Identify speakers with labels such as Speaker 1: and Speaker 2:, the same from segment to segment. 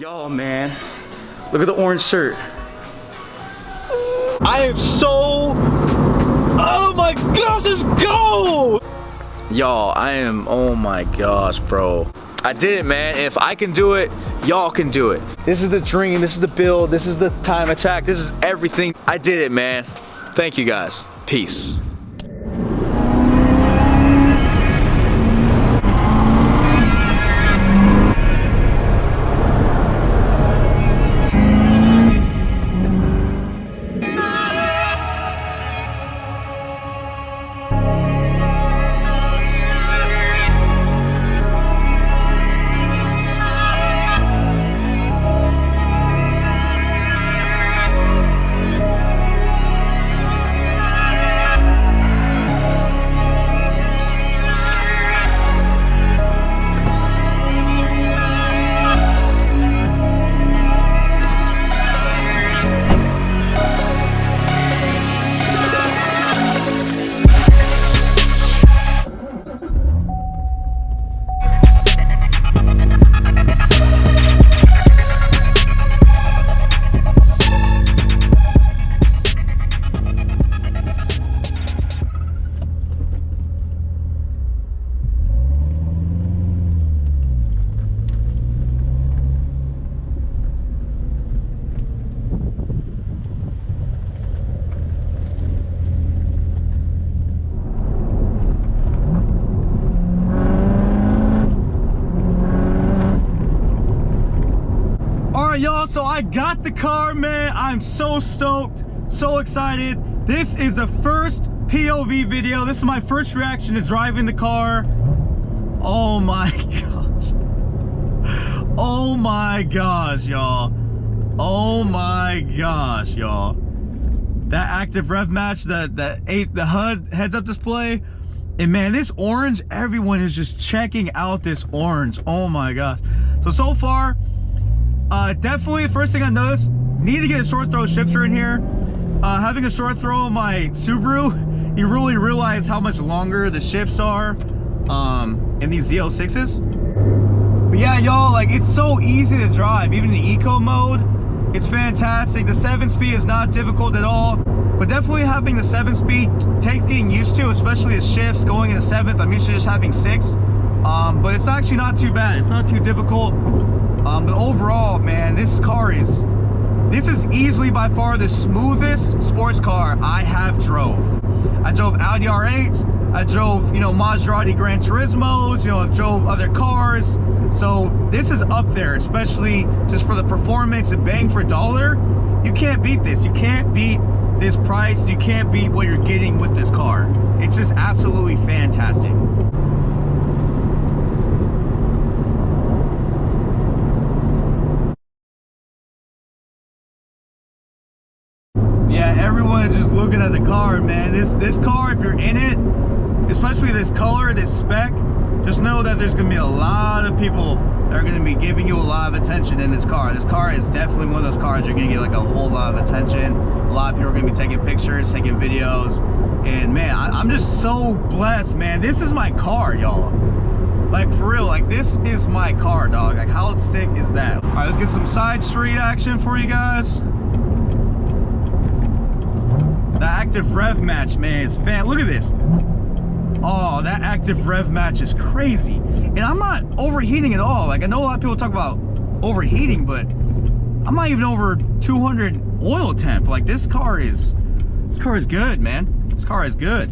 Speaker 1: Yo, man, look at the orange shirt.
Speaker 2: I am so, oh my gosh, let's go!
Speaker 1: Y'all, oh my gosh, bro. I did it, man. If I can do it, y'all can do it. This is the dream, this is the build, this is the time attack, this is everything. I did it, man. Thank you guys. Peace.
Speaker 2: Y'all, so I got the car, man. I'm so stoked, so excited. This is the first POV video. This is my first reaction to driving the car. Oh my gosh. Oh my gosh, y'all. Oh my gosh, y'all. That active rev match, the HUD heads-up display. And man, this orange, everyone is just checking out this orange. Oh my gosh. So far, definitely the first thing I noticed, need to get a short throw shifter in here. Having a short throw on my Subaru, you really realize how much longer the shifts are in these Z06s. But yeah, y'all, like, it's so easy to drive, even in eco mode. It's fantastic. The 7-speed is not difficult at all, but definitely having the 7-speed takes getting used to, especially the shifts going in the 7th. I'm used to just having 6, but it's actually not too bad. It's not too difficult. But overall, man, this is easily by far the smoothest sports car I have drove. I drove Audi R8, I drove, you know, Maserati Gran Turismos, you know, I've drove other cars. So this is up there, especially just for the performance and bang for dollar. You can't beat this. You can't beat this price. You can't beat what you're getting with this car. It's just absolutely fantastic. Yeah, everyone is just looking at the car, man. This car, if you're in it, especially this color, this spec, just know that there's gonna be a lot of people that are gonna be giving you a lot of attention in this car. This car is definitely one of those cars you're gonna get like a whole lot of attention. A lot of people are gonna be taking pictures, taking videos, and man, I'm just so blessed, man. This is my car, y'all. Like, for real, like, this is my car, dog. Like, how sick is that? All right, let's get some side street action for you guys. The active rev match, man, is look at this. Oh, that active rev match is crazy. And I'm not overheating at all. Like, I know a lot of people talk about overheating, but I'm not even over 200 oil temp. Like, this car is good, man. This car is good.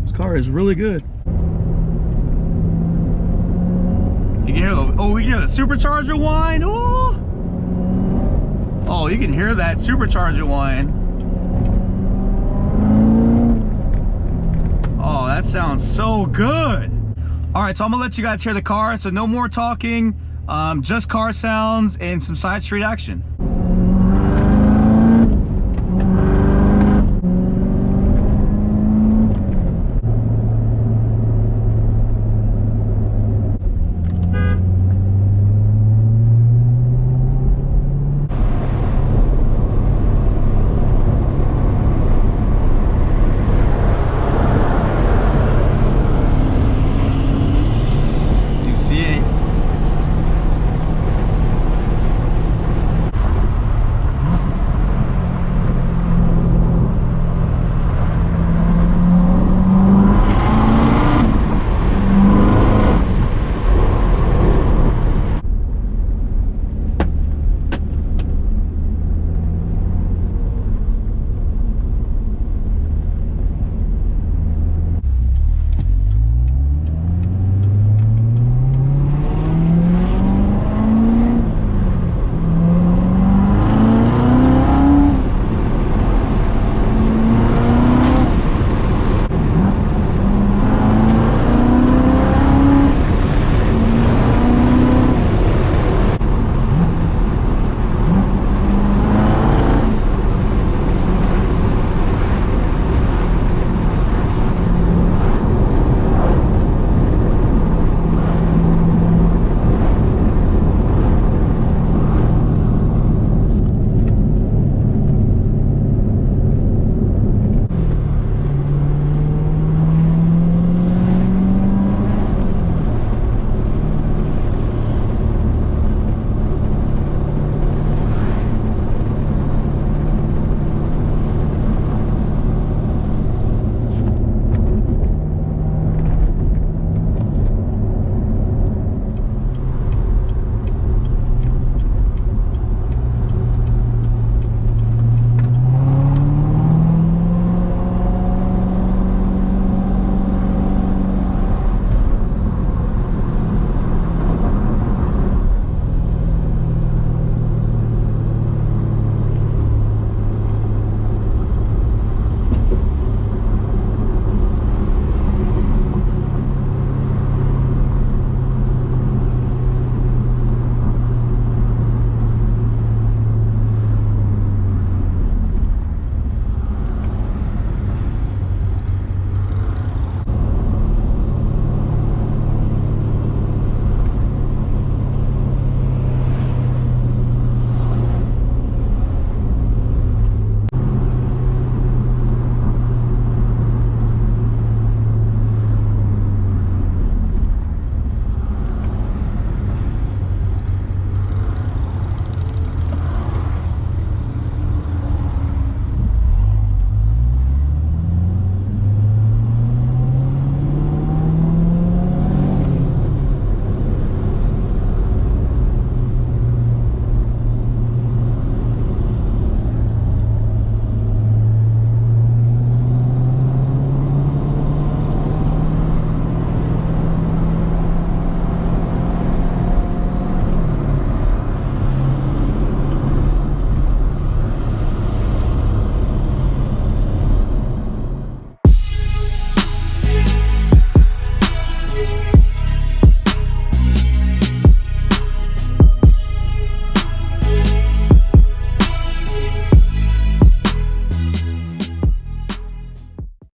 Speaker 2: This car is really good. You can hear we can hear the supercharger whine. Oh, you can hear that supercharger whine. Oh, that sounds so good. All right, so I'm gonna let you guys hear the car. So no more talking, just car sounds and some side street action.